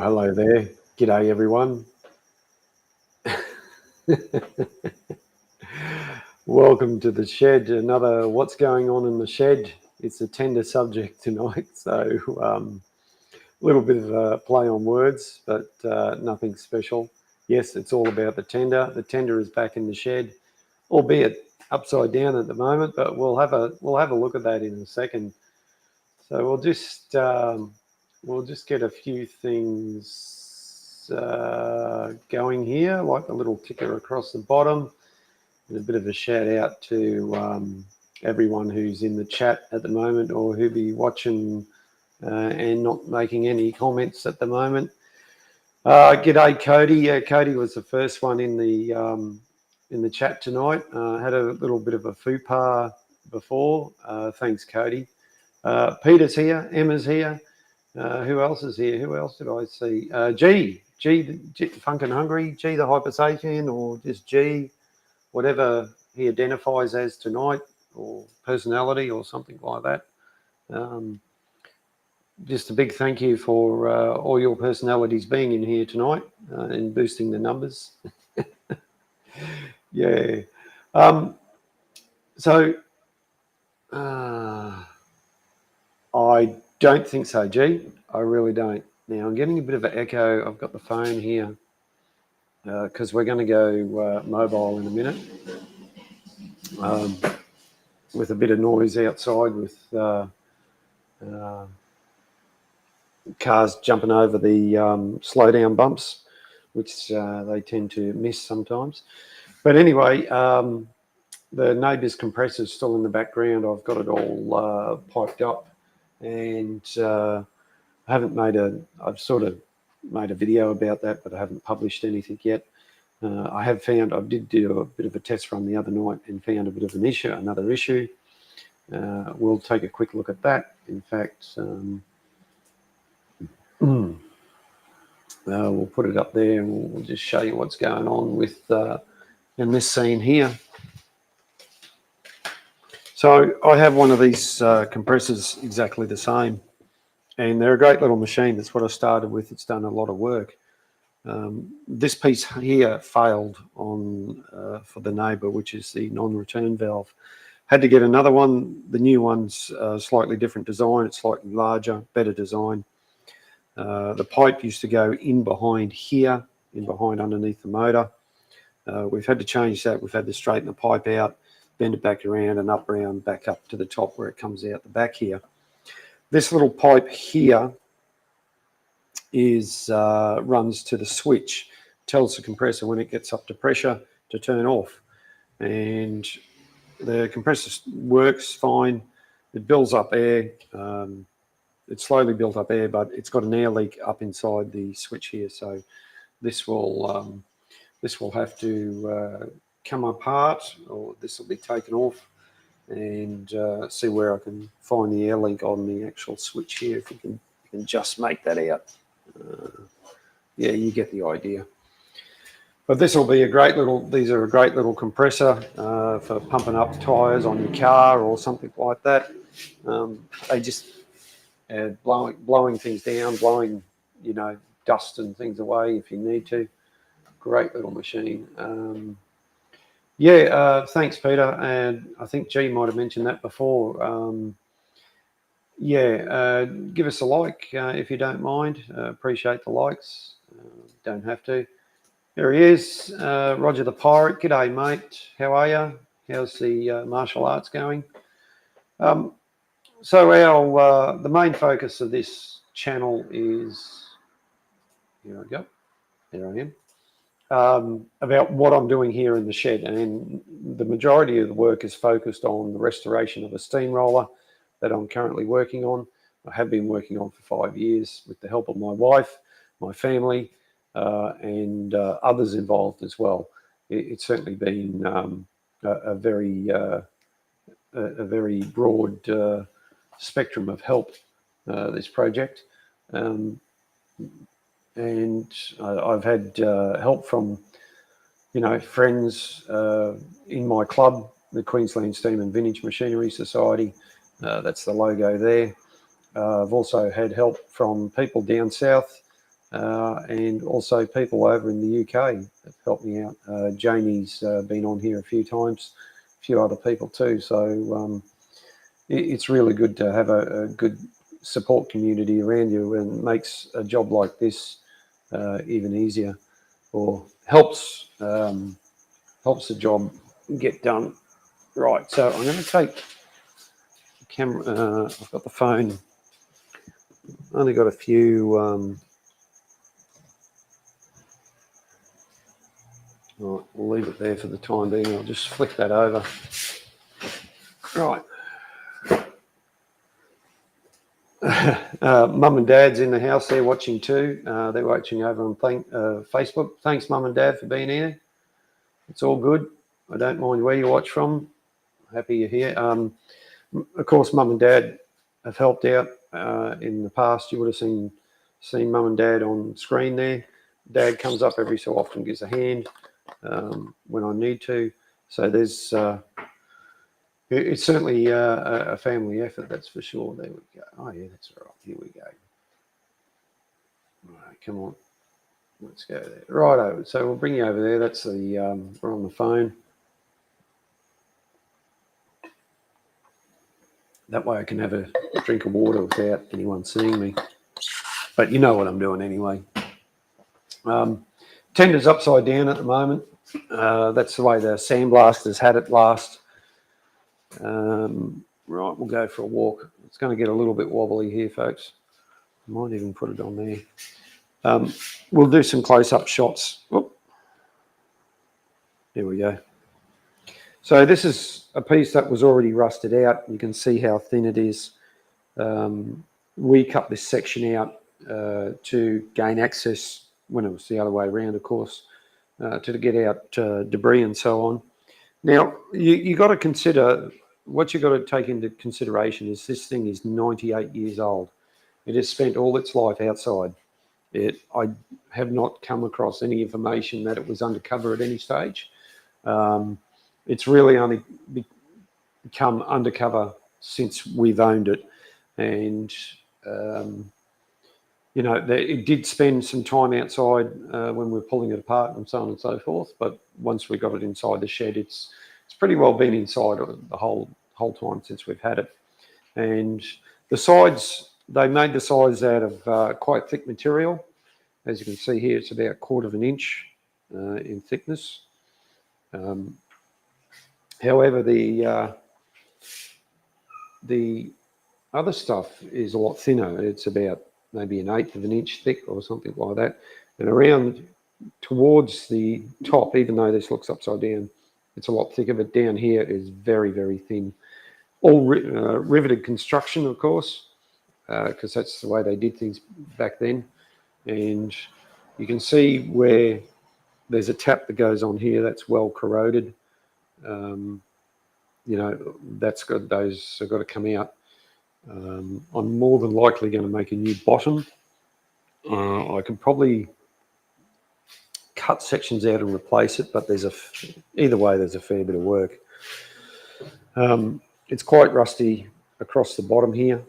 Well, hello there. G'day, everyone. Welcome to the shed. Another what's going on in the shed. It's a tender subject tonight, so a little bit of a play on words, but nothing special. Yes, it's all about the tender. The tender is back in the shed, albeit upside down at the moment, but we'll have a look at that in a second. So we'll just get a few things going here, like the little ticker across the bottom, and a bit of a shout out to everyone who's in the chat at the moment or who be watching and not making any comments at the moment. G'day, Cody. Cody was the first one in the chat tonight. Had a little bit of a faux pas before. Thanks, Cody. Peter's here. Emma's here. Who else is here? Who else did I see? G, Funk and Hungry, G the Hypersapien, or just G, whatever he identifies as tonight, or personality, or something like that. Just a big thank you for all your personalities being in here tonight and boosting the numbers. Yeah. So I don't think so, G. I really don't. Now, I'm getting a bit of an echo. I've got the phone here because we're going to go mobile in a minute with a bit of noise outside with cars jumping over the slow-down bumps, which they tend to miss sometimes. But anyway, the neighbour's compressor is still in the background. I've got it all piped up, and I've sort of made a video about that, but I haven't published anything yet. I did do a bit of a test run the other night and found a bit of another issue. We'll take a quick look at that. In fact, we'll put it up there and we'll just show you what's going on with in this scene here. So I have one of these compressors exactly the same, and they're a great little machine. That's what I started with. It's done a lot of work. This piece here failed on for the neighbour, which is the non-return valve. Had to get another one. The new one's slightly different design. It's slightly larger, better design. The pipe used to go in behind here, underneath the motor. We've had to change that. We've had to straighten the pipe out, bend it back around and up round, back up to the top where it comes out the back here. This little pipe here runs to the switch, tells the compressor when it gets up to pressure to turn off. And the compressor works fine. It builds up air. It slowly built up air, but it's got an air leak up inside the switch here. So this will have to come apart, or this will be taken off, and see where I can find the air leak on the actual switch here. If you can just make that out. Yeah, you get the idea. But this will be these are a great little compressor for pumping up tyres on your car or something like that. They just blowing things down, blowing, dust and things away if you need to. Great little machine. Thanks, Peter. And I think G might have mentioned that before. Give us a like if you don't mind. Appreciate the likes. Don't have to. There he is, Roger the Pirate. G'day, mate. How are you? How's the martial arts going? So the main focus of this channel is, here I go, there I am, about what I'm doing here in the shed. And the majority of the work is focused on the restoration of a steamroller that I'm currently working on. I have been working on for 5 years with the help of my wife, my family, and others involved as well. It's certainly been a very broad spectrum of help, this project. And I've had help from, friends in my club, the Queensland Steam and Vintage Machinery Society. That's the logo there. I've also had help from people down south and also people over in the UK have helped me out. Jamie's been on here a few times, a few other people too. So it's really good to have a good support community around you, and makes a job like this even easier, or helps the job get done. Right, so I'm going to take the camera. I've got the phone. Only got a few. Right, we'll leave it there for the time being. I'll just flick that over. Right. Mum and Dad's in the house. They're watching too. They're watching over on Facebook. Thanks, Mum and Dad, for being here. It's all good. I don't mind where you watch from. Happy you're here. Of course, Mum and Dad have helped out in the past. You would have seen Mum and Dad on screen there. Dad comes up every so often, gives a hand when I need to. So there's it's certainly a family effort, that's for sure. There we go. Oh yeah, that's all right. Here we go. All right, come on. Let's go there. Righto. So we'll bring you over there. That's the we're on the phone. That way I can have a drink of water without anyone seeing me. But you know what I'm doing anyway. Tender's upside down at the moment. That's the way the sandblaster's had it last. Right, we'll go for a walk. It's going to get a little bit wobbly here, folks. I might even put it on there. We'll do some close-up shots. Oop. There we go. So this is a piece that was already rusted out. You can see how thin it is. We cut this section out to gain access, when it was the other way around, of course, to get out debris and so on. Now, you got to consider, what you've got to take into consideration is this thing is 98 years old. It has spent all its life outside. I have not come across any information that it was undercover at any stage. It's really only become undercover since we've owned it. And, you know, it did spend some time outside when we were pulling it apart and so on and so forth. But once we got it inside the shed, it's pretty well been inside the whole time since we've had it. And the sides, they made the sides out of quite thick material. As you can see here, it's about 1/4 of an inch in thickness. However, the other stuff is a lot thinner. It's about maybe 1/8 of an inch thick or something like that. And around towards the top, even though this looks upside down, it's a lot thicker, but down here is very, very thin. All riveted construction, of course, because that's the way they did things back then. And you can see where there's a tap that goes on here that's well corroded. You know, those have got to come out. I'm more than likely going to make a new bottom. I can probably cut sections out and replace it, but either way, there's a fair bit of work. It's quite rusty across the bottom here,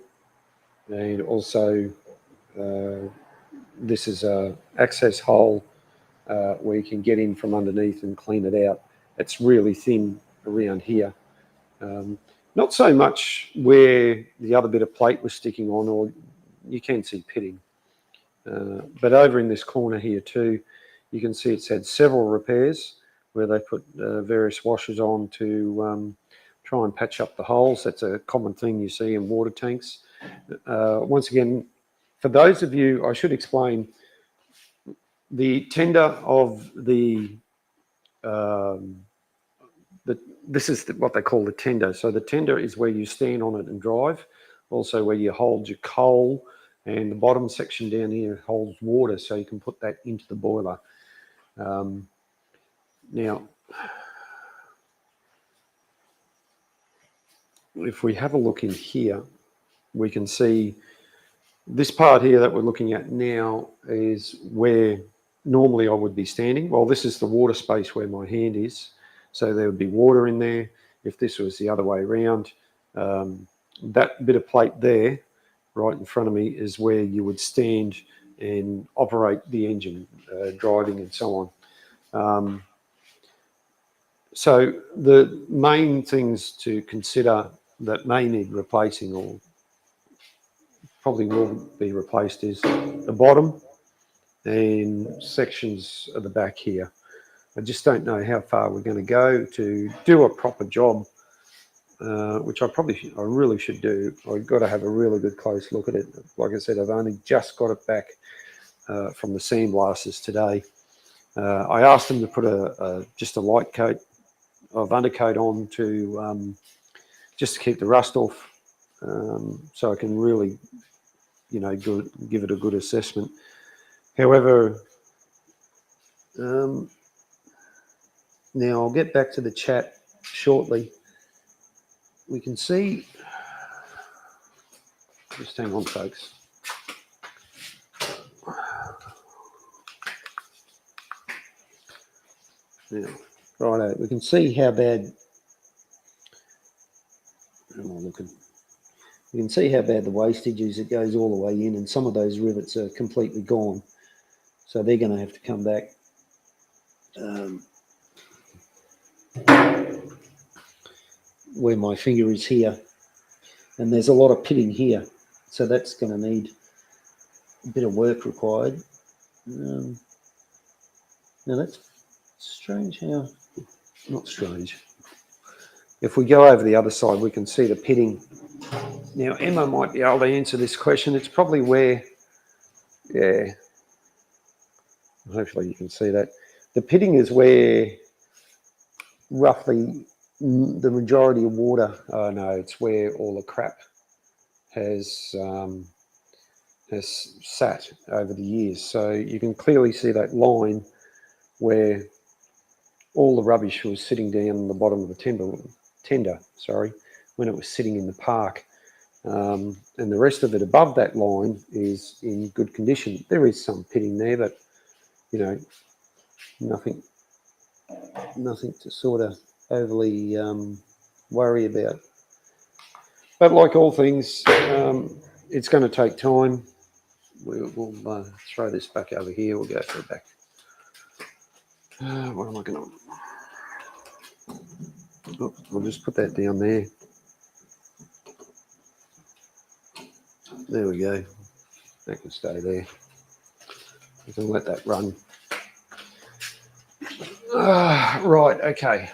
and also this is a access hole where you can get in from underneath and clean it out. It's really thin around here. Not so much where the other bit of plate was sticking on, or you can see pitting. But over in this corner here too, you can see it's had several repairs where they put various washers on to try and patch up the holes. That's a common thing you see in water tanks. Once again, for those of you, I should explain, the tender of this is what they call the tender. So the tender is where you stand on it and drive, also where you hold your coal, and the bottom section down here holds water, so you can put that into the boiler. Now, if we have a look in here, we can see this part here that we're looking at now is where normally I would be standing. Well, this is the water space where my hand is. So there would be water in there. If this was the other way around, that bit of plate there, right in front of me, is where you would stand and operate the engine, driving and so on. So the main things to consider that may need replacing or probably will be replaced is the bottom and sections of the back here. I just don't know how far we're going to go to do a proper job, which I really should do. I've got to have a really good close look at it. Like I said, I've only just got it back from the sandblasters today. I asked them to put just a light coat of undercoat on to just to keep the rust off, so I can really, give it a good assessment. However, now I'll get back to the chat shortly. We can see, just hang on, folks. Now, righto, we can see how bad. Am I looking? You can see how bad the wastage is. It goes all the way in, and some of those rivets are completely gone. So they're going to have to come back. Where my finger is here, and there's a lot of pitting here, so that's going to need a bit of work required. Now that's strange how, not strange. If we go over the other side, we can see the pitting. Now, Emma might be able to answer this question. It's probably where, yeah, hopefully you can see that. The pitting is where roughly the majority of water, oh no, it's where all the crap has sat over the years. So you can clearly see that line where all the rubbish was sitting down the bottom of the tender, when it was sitting in the park. And the rest of it above that line is in good condition. There is some pitting there, but nothing to sort of overly worry about. But like all things, it's going to take time. We'll throw this back over here. We'll go for it back. What am I going to? Oh, we'll just put that down there. There we go. That can stay there. We can let that run. Right, okay.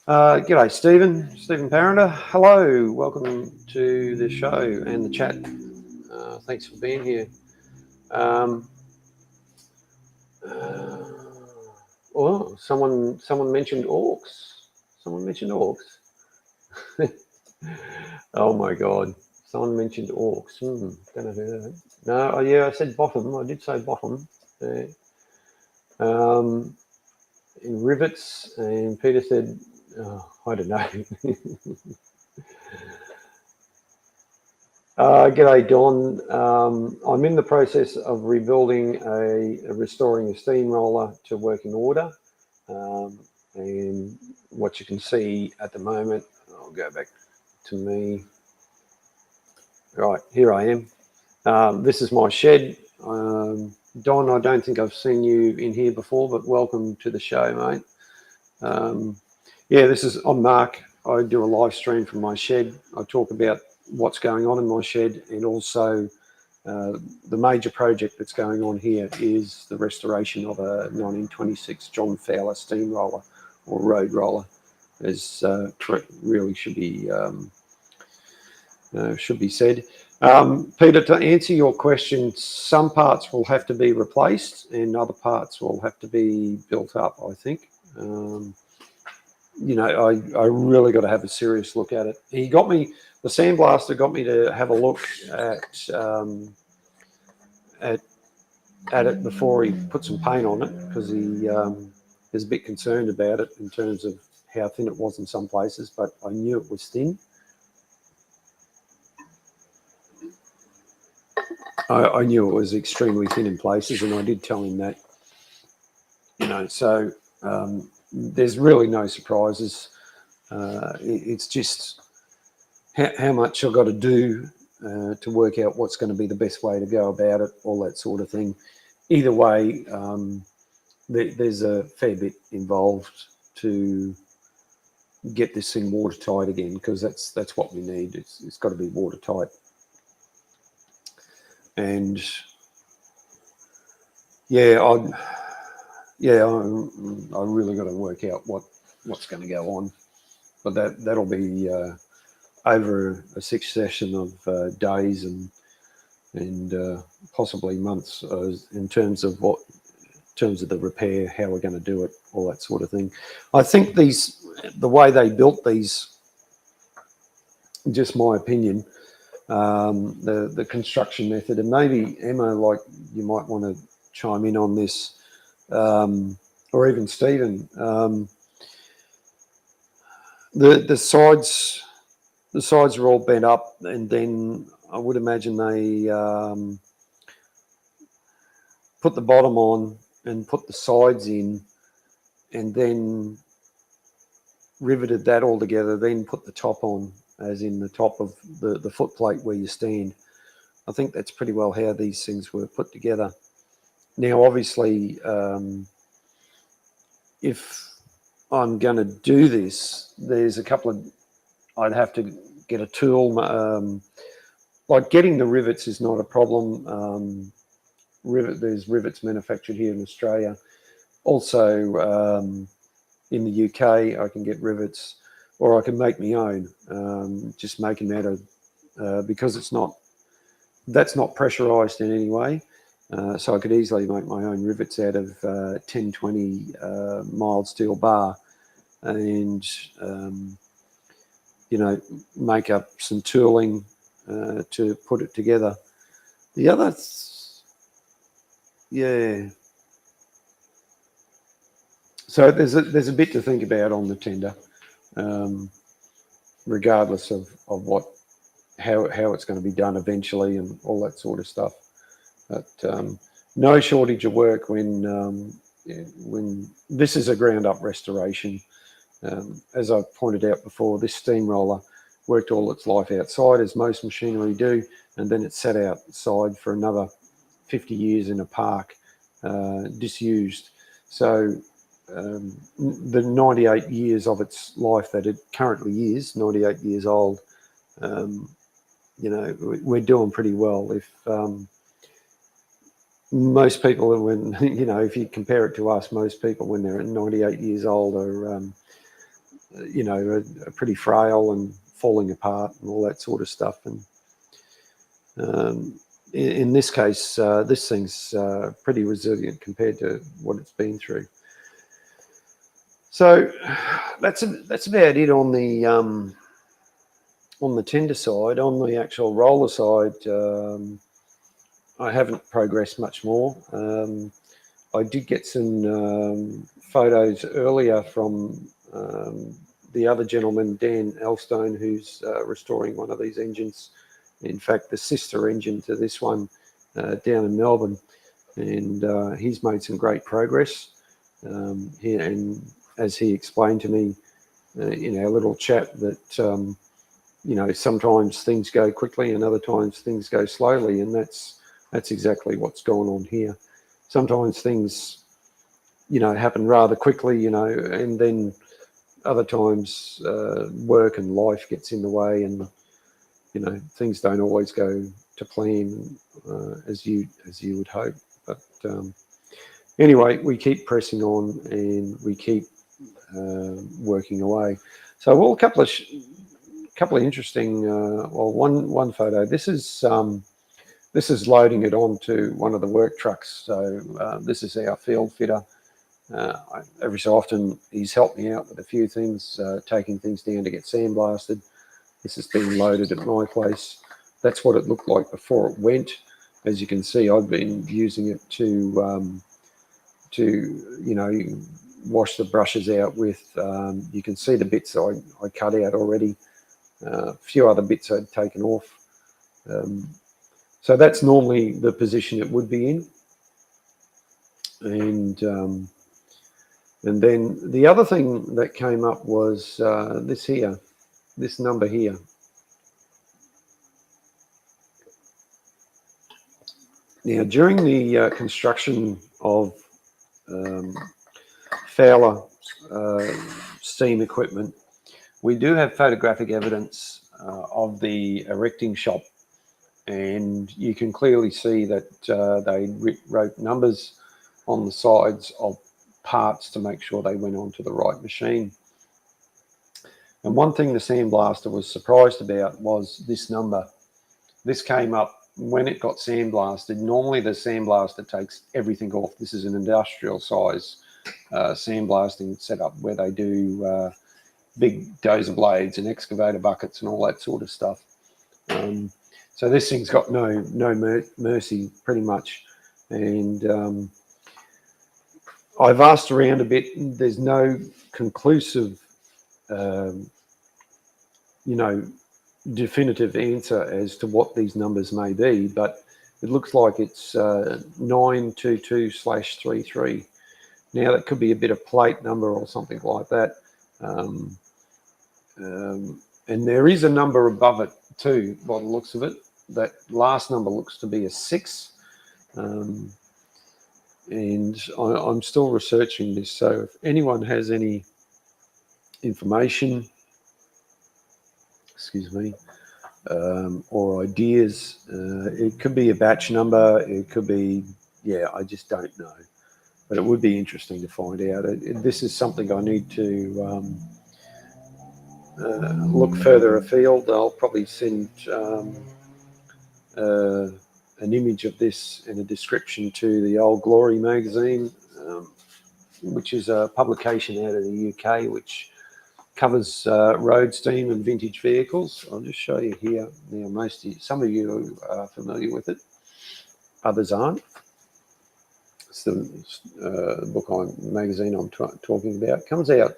G'day, Stephen Parender. Hello, welcome to the show and the chat. Thanks for being here. Oh, someone mentioned orcs. Someone mentioned orcs. Oh my God. Someone mentioned orcs. Don't know who that. No, oh yeah, I said bottom. I did say bottom. Yeah. In rivets, and Peter said, I don't know. G'day, Don. I'm in the process of rebuilding restoring a steamroller to working order. And what you can see at the moment, I'll go back to me. Right, here I am. This is my shed. Don, I don't think I've seen you in here before, but welcome to the show, mate. Yeah, I'm Mark. I do a live stream from my shed. I talk about what's going on in my shed, and also the major project that's going on here is the restoration of a 1926 John Fowler steamroller or road roller, as really should be said. Peter, to answer your question, some parts will have to be replaced and other parts will have to be built up, I think. I really got to have a serious look at it. The sandblaster got me to have a look at it before he put some paint on it, because he is a bit concerned about it in terms of how thin it was in some places, but I knew it was thin. I knew it was extremely thin in places, and I did tell him that. So there's really no surprises. It's just how much I've got to do to work out what's going to be the best way to go about it, all that sort of thing. Either way, there's a fair bit involved to get this thing watertight again, because that's what we need. It's got to be watertight. And yeah, I really got to work out what's going to go on, but that'll be over a 6 session of days and possibly months in terms of the repair, how we're going to do it, all that sort of thing. I think the way they built these, just my opinion, the construction method, and maybe Emma, like, you might want to chime in on this, or even Stephen. The sides are all bent up, and then I would imagine they put the bottom on and put the sides in, and then riveted that all together, then put the top on, as in the top of the foot plate where you stand. I think that's pretty well how these things were put together. Now, obviously, if I'm going to do this, there's a couple of, I'd have to get a tool. Like getting the rivets is not a problem. There's rivets manufactured here in Australia. Also, in the UK, I can get rivets, or I can make my own. Just make them out of, because that's not pressurized in any way. So I could easily make my own rivets out of 1020 mild steel bar, and make up some tooling to put it together. The other, yeah. So there's a bit to think about on the tender, regardless of how it's going to be done eventually and all that sort of stuff. But no shortage of work when this is a ground up restoration. As I pointed out before, this steamroller worked all its life outside, as most machinery do, and then it sat outside for another 50 years in a park, disused. So the 98 years of its life that it currently is, 98 years old, we're doing pretty well. If most people, when if you compare it to us, most people when they're 98 years old are are pretty frail and falling apart and all that sort of stuff. And in this case, this thing's pretty resilient compared to what it's been through. So that's about it on the tender side. On the actual roller side, I haven't progressed much more. I did get some photos earlier from the other gentleman, Dan Elstone, who's restoring one of these engines. In fact, the sister engine to this one down in Melbourne. And he's made some great progress. And as he explained to me in our little chat, that sometimes things go quickly and other times things go slowly, and that's exactly what's going on here. Sometimes things happen rather quickly, and then other times work and life gets in the way, and things don't always go to plan as you would hope. But anyway, we keep pressing on and we keep working away. So, well, a couple of interesting. One photo. This is loading it onto one of the work trucks. So this is our field fitter. Every so often, he's helped me out with a few things, taking things down to get sandblasted. This has been loaded at my place. That's what it looked like before it went. As you can see, I've been using it to wash the brushes out with. You can see the bits I cut out already. A few other bits I'd taken off. So that's normally the position it would be in. And then the other thing that came up was this number here. Now, during the construction of Fowler steam equipment, we do have photographic evidence of the erecting shop, and you can clearly see that they wrote numbers on the sides of parts to make sure they went onto the right machine. And one thing the sandblaster was surprised about was this number. This came up when it got sandblasted. Normally the sandblaster takes everything off. This is an industrial size sandblasting setup where they do big dozer blades and excavator buckets and all that sort of stuff. So this thing's got no mercy pretty much. And I've asked around a bit. There's no conclusive definitive answer as to what these numbers may be, but it looks like it's 922/33. Now that could be a bit of plate number or something like that. And there is a number above it too, by the looks of it. That last number looks to be a 6. And I'm still researching this, so if anyone has any information, or ideas, it could be a batch number, it could be, I just don't know, but it would be interesting to find out. This is something I need to look further afield. I'll probably send an image of this and a description to the Old Glory magazine, which is a publication out of the UK which covers road steam and vintage vehicles. I'll just show you here. Now, some of you are familiar with it, others aren't. It's the magazine I'm talking about. It comes out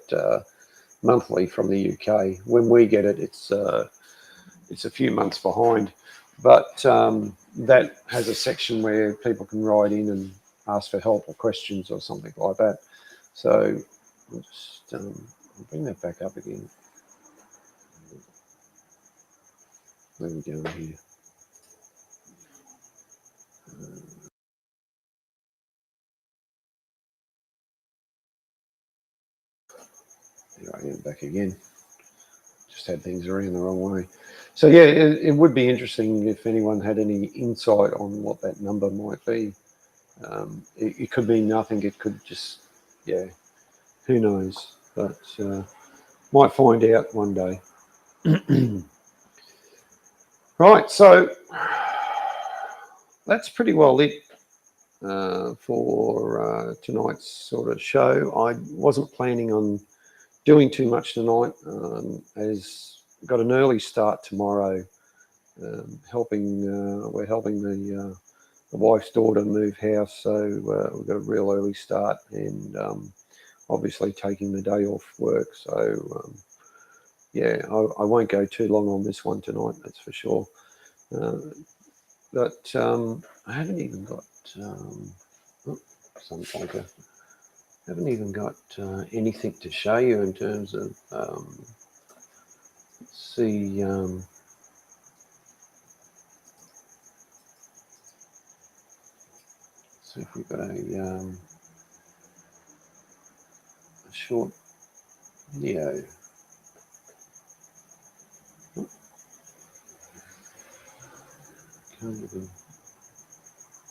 monthly from the UK. When we get it, it's a few months behind, but that has a section where people can write in and ask for help or questions or something like that. So I'll just I'll bring that back up again. Where are we going here? Here I am back again. Just had things around the wrong way. So yeah, it would be interesting if anyone had any insight on what that number might be. It could be nothing. It could just, who knows? But might find out one day. Right, so that's pretty well it for tonight's sort of show. I wasn't planning on doing too much tonight, as I've got an early start tomorrow. We're helping the wife's daughter move house, so we've got a real early start, and obviously taking the day off work. So I won't go too long on this one tonight, that's for sure. But I haven't even got anything to show you in terms of let's see. See if we've got a short video. Can't even,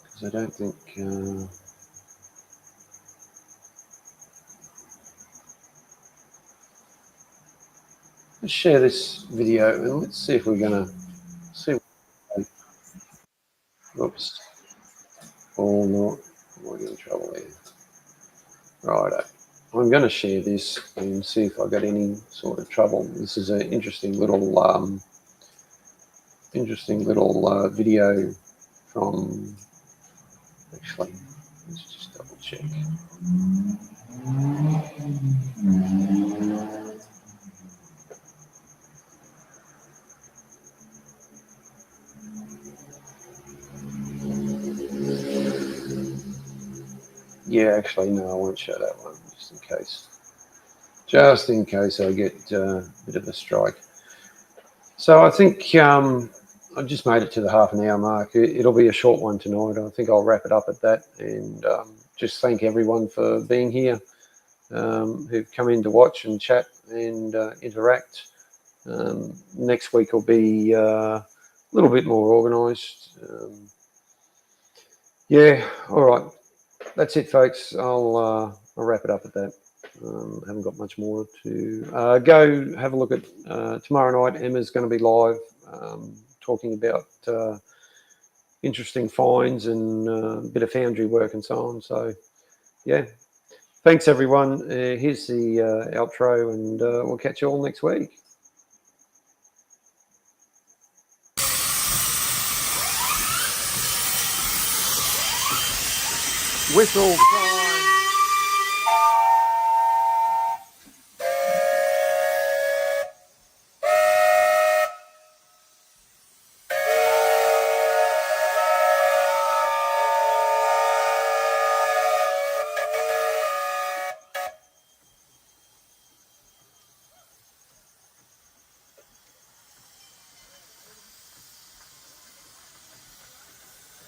because I don't think. Let's share this video and let's see if we're going to see. Oops. Oh no, I might get in trouble here. Righto. I'm going to share this and see if I got any sort of trouble. This is an interesting little video from. Actually, let's just double check. Yeah, actually, no, I won't show that one, just in case. Just in case I get a bit of a strike. So I think I've just made it to the half an hour mark. It'll be a short one tonight. I think I'll wrap it up at that, and just thank everyone for being here, who've come in to watch and chat and interact. Next week will be a little bit more organised. Yeah, all right. That's it, folks. I'll wrap it up at that. Haven't got much more to go have a look at tomorrow night. Emma's going to be live talking about interesting finds and a bit of foundry work and so on. So, yeah, thanks everyone. Here's the outro, and we'll catch you all next week. Whistle time.